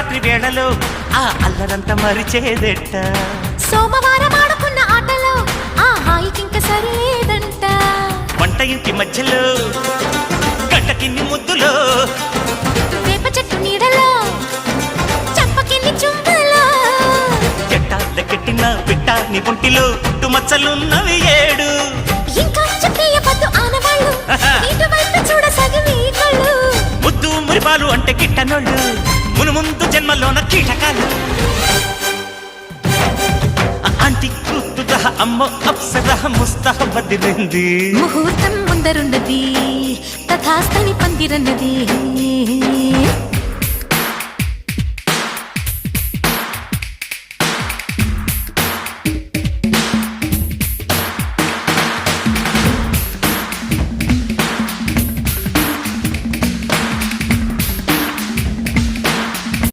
రాత్రి వేళలో ఆ అల్లరంతా మరిచేదెట్ట సోమవారం ఆడుకున్న ఆటలో ఆ హాయికింక సరేదంట వంట ఇంటి మధ్యలో గడ్డకిన్ని ముద్దులో వేప చెట్టు నీడలో చంపకిన్ని చుంబలో ఎట్టాల కెట్టిన పిట్ట నీ ఒంటిలో పుట్టు మచ్చలున్నవి 7 ఇంకా చెప్పేయవద్దు ఆనవాళ్ళు ఇటువైపు చూడ సగవి కళ్ళు ముద్దు మురిపాలు అంటే కిట్టనోళ్ళు మును ముందు జన్మలోన కీటకాలు ఆంటీ కూతుర అమ్మో అప్సర ముస్తహ బదిలింది ముహూర్తం ముందరున్నది తథాస్తని పందిరన్నది